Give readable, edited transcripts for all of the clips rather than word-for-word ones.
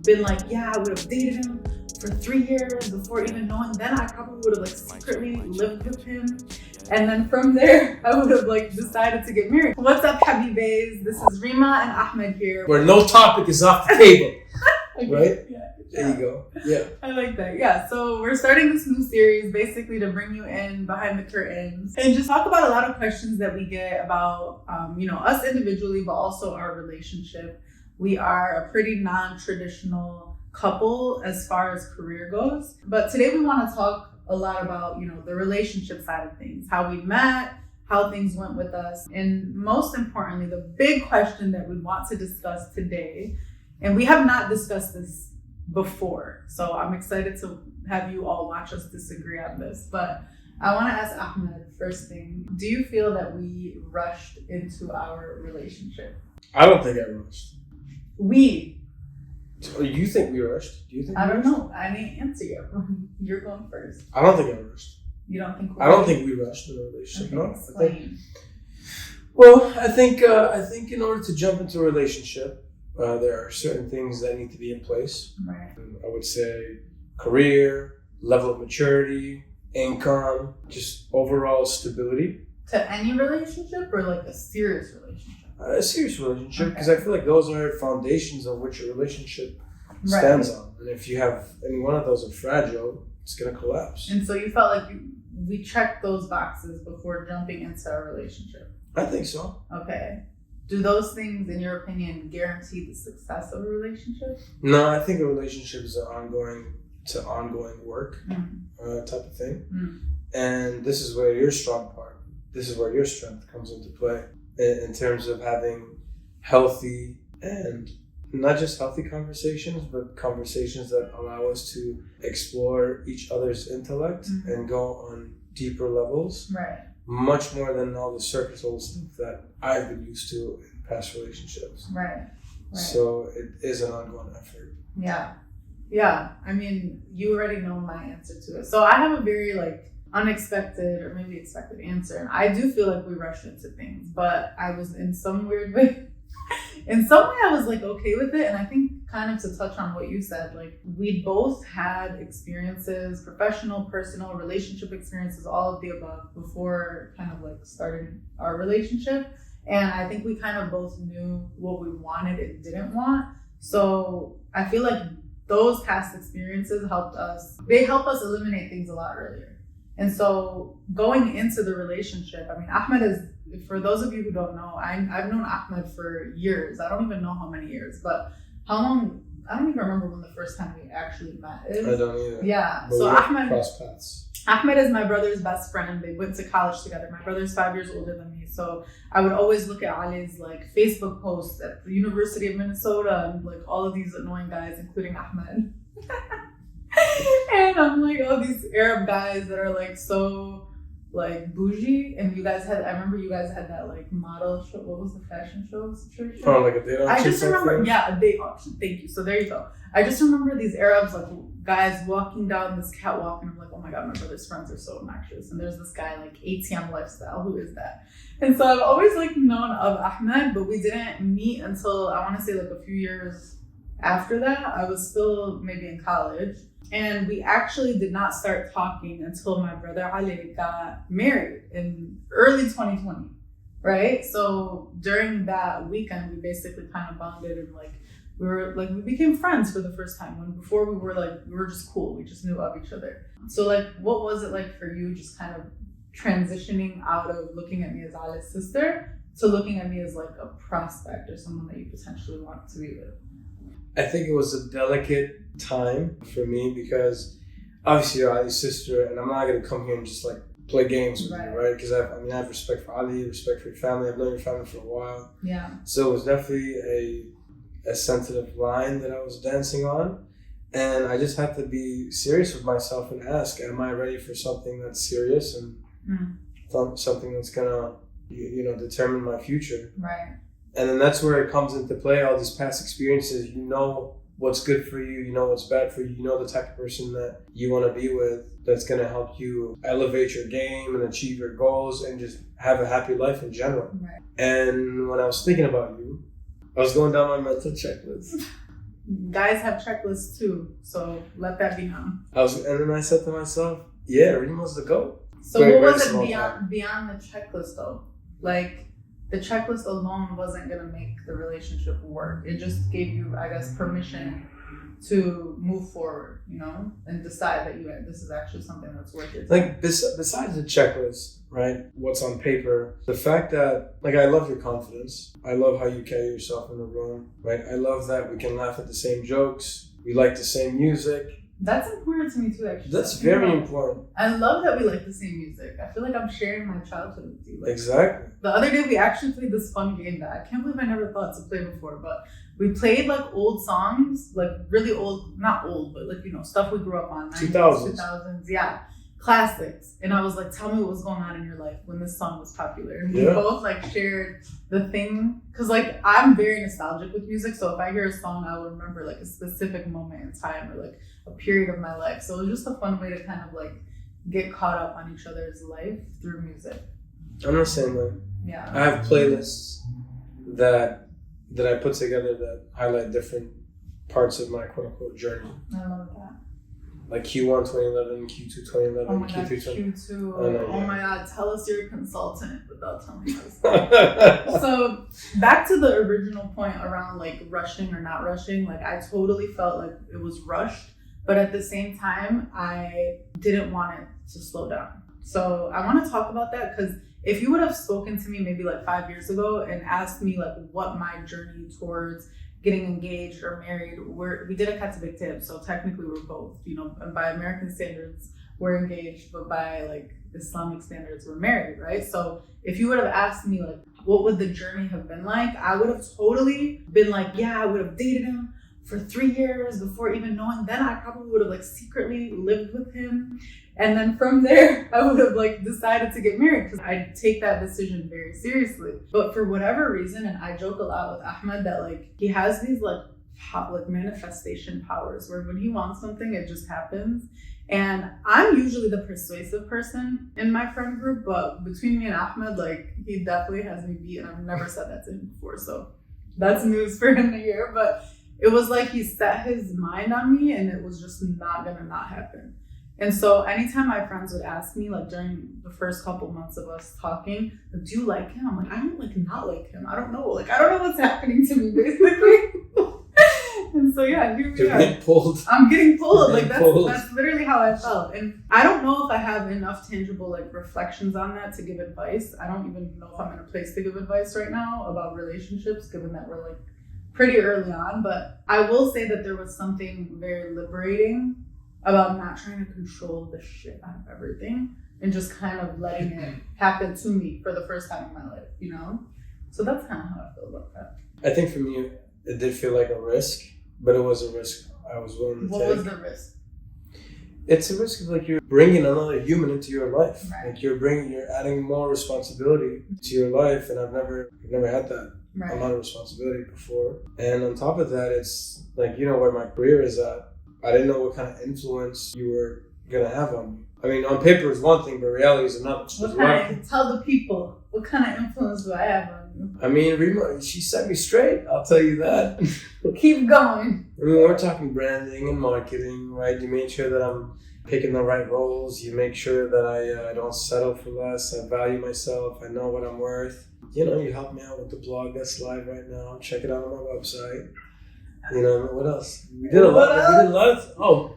been like, yeah, I would have dated him for 3 years before even knowing, then I probably would have like secretly lived with him. And then from there, I would have like decided to get married. What's up, Habibaes? This is Rima and Ahmed here. Where no topic is off the table, Okay, right? Yeah. There you go. Yeah. I like that. Yeah. So we're starting this new series basically to bring you in behind the curtains and just talk about a lot of questions that we get about, us individually, but also our relationship. We are a pretty non-traditional couple as far as career goes. But today we want to talk a lot about, the relationship side of things, how we met, how things went with us. And most importantly, the big question that we want to discuss today, and we have not discussed this before, so I'm excited to have you all watch us disagree on this. But I want to ask Ahmed, first thing, do you feel that we rushed into our relationship? I don't think I rushed. We. So you think we rushed? Do you think? I don't know. I didn't answer you. You're going first. I don't think I rushed. You don't think? I don't think we rushed in a relationship. Okay, No. explain. I think in order to jump into a relationship, there are certain things that need to be in place. Right. I would say career, level of maturity, income, just overall stability. To any relationship or like a serious relationship? A serious relationship, because I feel like those are foundations on which a relationship stands on. And if you have any one of those are fragile, it's going to collapse. And so you felt like we checked those boxes before jumping into a relationship? I think so. Okay. Do those things, in your opinion, guarantee the success of a relationship? No, I think a relationship is an ongoing work type of thing. And this is where your strength comes into play in terms of having healthy, and not just healthy conversations, but conversations that allow us to explore each other's intellect and go on deeper levels. Right. Much more than all the surface level stuff that I've been used to in past relationships. Right. So it is an ongoing effort. Yeah. I mean, you already know my answer to it. So I have a very unexpected or maybe expected answer. And I do feel like we rushed into things, but I was in some weird way. In some way, I was okay with it. And I think kind of to touch on what you said, we both had experiences, professional, personal, relationship experiences, all of the above before kind of starting our relationship. And I think we kind of both knew what we wanted and didn't want. So I feel like those past experiences help us eliminate things a lot earlier. And so going into the relationship, I mean, Ahmed is, for those of you who don't know, I've known Ahmed for years. I don't even know how many years, but how long, I don't even remember when the first time we actually met is. I don't either. Yeah. But so Ahmed, cross paths. Ahmed is my brother's best friend. They went to college together. My brother's 5 years older than me. So I would always look at Ali's Facebook posts at the University of Minnesota and all of these annoying guys, including Ahmed. And I'm oh, these Arab guys that are so bougie. And I remember you guys had that model show. What was the fashion show? Oh, a date auction. I just remember, a date auction. Thank you. So there you go. I just remember these Arabs, guys walking down this catwalk, and I'm oh my God, my brother's friends are so obnoxious. And there's this guy ATM lifestyle. Who is that? And so I've always known of Ahmed, but we didn't meet until I want to say a few years after that. I was still maybe in college. And we actually did not start talking until my brother Ali got married in early 2020, right? So during that weekend, we basically kind of bonded and we became friends for the first time. When before we were just cool, we just knew of each other. So what was it like for you, just kind of transitioning out of looking at me as Ali's sister to looking at me as a prospect or someone that you potentially want to be with? I think it was a delicate time for me because obviously you're Ali's sister, and I'm not going to come here and just play games with you, right? Because I have respect for Ali, respect for your family. I've known your family for a while. Yeah. So it was definitely a sensitive line that I was dancing on. And I just had to be serious with myself and ask, am I ready for something that's serious and something that's going to, determine my future? Right. And then that's where it comes into play, all these past experiences. You know what's good for you, you know what's bad for you, you know the type of person that you want to be with that's going to help you elevate your game and achieve your goals and just have a happy life in general. Right. And when I was thinking about you, I was going down my mental checklist. guys have checklists too, so let that be known. And then I said to myself, yeah, Rima's the GOAT. So what was it beyond the checklist though? Like, the checklist alone wasn't gonna make the relationship work. It just gave you, I guess, permission to move forward, you know, and decide that this is actually something that's worth it. Like, besides the checklist, right? What's on paper, the fact that, like, I love your confidence. I love how you carry yourself in the room, right? I love that we can laugh at the same jokes. We like the same music. That's important to me too, actually. That's very important. I love that we like the same music. I feel like I'm sharing my childhood with you. Like, exactly. The other day we actually played this fun game that I can't believe I never thought to play before, but we played like old songs, like really old, not old, but like, you know, stuff we grew up on. 2000s, yeah. Classics. And I was like, tell me what was going on in your life when this song was popular. And we both like shared the thing. Cause like I'm very nostalgic with music. So if I hear a song, I will remember like a specific moment in time or like a period of my life. So it was just a fun way to kind of like get caught up on each other's life through music. I'm the same way. Yeah. I have playlists that I put together that highlight different parts of my quote unquote journey. I love that. Like Q1 2011, Q2 2011, oh my Q3 God, 2011. Q2. Oh my God, tell us you're a consultant without telling us. So back to the original point around like rushing or not rushing, like I totally felt like it was rushed, but at the same time, I didn't want it to slow down. So I want to talk about that because if you would have spoken to me maybe like 5 years ago and asked me like what my journey towards getting engaged or married, we did a Katb-Ktab, so technically we're both, you know, and by American standards we're engaged, but by like Islamic standards we're married, right? So if you would have asked me like what would the journey have been like, I would have totally been like, yeah, I would have dated him for 3 years before even knowing. Then I probably would have like secretly lived with him, and then from there I would have like decided to get married because I take that decision very seriously. But for whatever reason, and I joke a lot with Ahmed that like he has these like manifestation powers where when he wants something it just happens. And I'm usually the persuasive person in my friend group, but between me and Ahmed, like he definitely has me beat, and I've never said that to him before, so that's news for him to hear. But it was like he set his mind on me and it was just not gonna not happen. And so anytime my friends would ask me, like during the first couple months of us talking, like, do you like him? I'm like, I don't like not like him. I don't know. Like, I don't know what's happening to me, basically. And so, yeah, here we are. Getting pulled. I'm getting pulled. Like, that's literally how I felt. And I don't know if I have enough tangible, like, reflections on that to give advice. I don't even know if I'm in a place to give advice right now about relationships, given that we're, like, pretty early on. But I will say that there was something very liberating about not trying to control the shit out of everything and just kind of letting it happen to me for the first time in my life, you know? So that's kind of how I feel about that. I think for me, it did feel like a risk, but it was a risk I was willing to take. What was the risk? It's a risk of like you're bringing another human into your life. Right. Like you're adding more responsibility to your life, and I've never had that amount of responsibility before. And on top of that, it's like, you know, where my career is at. I didn't know what kind of influence you were gonna have on me. I mean, on paper is one thing, but reality is another. Tell the people, what kind of influence do I have on you? I mean, Rima, she set me straight. I'll tell you that. Keep going. I mean, we're talking branding and marketing, right? You make sure that I'm picking the right roles. You make sure that I don't settle for less. I value myself. I know what I'm worth. You know, you help me out with the blog that's live right now. Check it out on my website. You know, what else? We did a lot of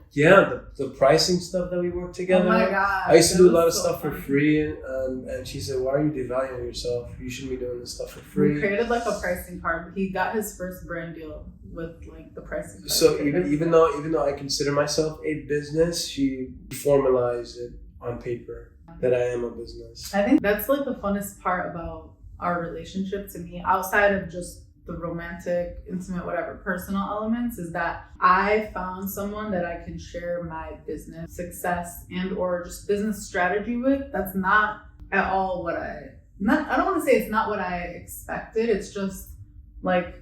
the pricing stuff that we worked together. Oh my God. I used to do a lot of stuff for free, and she said, why are you devaluing yourself? You shouldn't be doing this stuff for free. We created like a pricing card. He got his first brand deal with like the pricing card. So even though I consider myself a business, she formalized it on paper that I am a business. I think that's like the funnest part about our relationship to me, outside of just the romantic, intimate, whatever, personal elements, is that I found someone that I can share my business success and or just business strategy with. That's not at all what I don't want to say it's not what I expected. It's just like,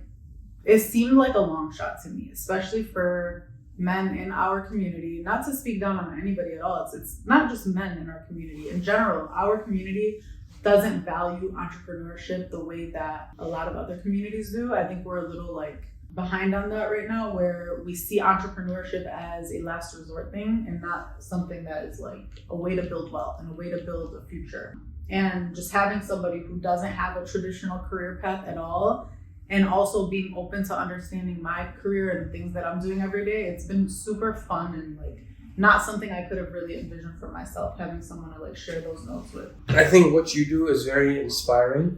it seemed like a long shot to me, especially for men in our community. Not to speak down on anybody at all. It's not just men in our community. In general, our community doesn't value entrepreneurship the way that a lot of other communities do. I think we're a little like behind on that right now, where we see entrepreneurship as a last resort thing and not something that is like a way to build wealth and a way to build a future. And just having somebody who doesn't have a traditional career path at all, and also being open to understanding my career and the things that I'm doing every day, it's been super fun and like not something I could have really envisioned for myself, having someone to like share those notes with. I think what you do is very inspiring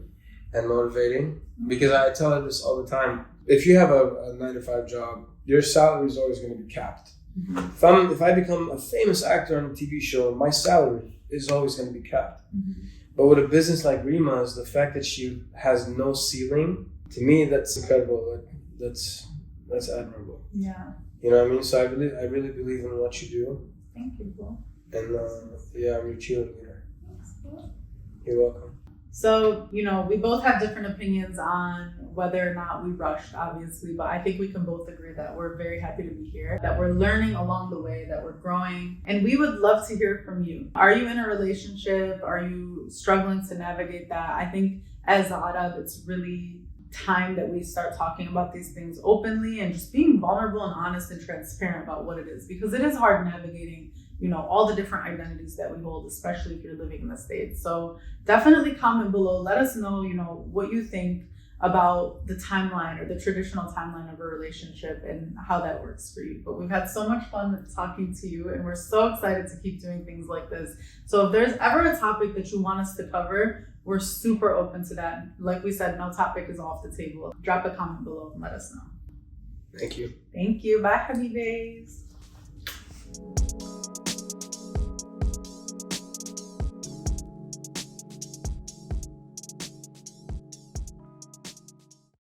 and motivating, because I tell her this all the time. If you have a 9-to-5 job, your salary is always going to be capped. Mm-hmm. If I become a famous actor on a TV show, my salary is always going to be capped. Mm-hmm. But with a business like Rima, is the fact that she has no ceiling. To me, that's incredible. That's admirable. Yeah. You know what I mean? So I really believe in what you do. Thank you, bro. And yeah, I'm your cheerleader. You're welcome. So, you know, we both have different opinions on whether or not we rushed, obviously, but I think we can both agree that we're very happy to be here, that we're learning along the way, that we're growing, and we would love to hear from you. Are you in a relationship? Are you struggling to navigate that? I think as Arab, it's really time that we start talking about these things openly and just being vulnerable and honest and transparent about what it is, because it is hard navigating, you know, all the different identities that we hold, especially if you're living in the States. So definitely comment below. Let us know, you know, what you think about the timeline or the traditional timeline of a relationship and how that works for you. But we've had so much fun talking to you, and we're so excited to keep doing things like this. So if there's ever a topic that you want us to cover, we're super open to that. Like we said, no topic is off the table. Drop a comment below and let us know. Thank you. Thank you. Bye, Habibaes.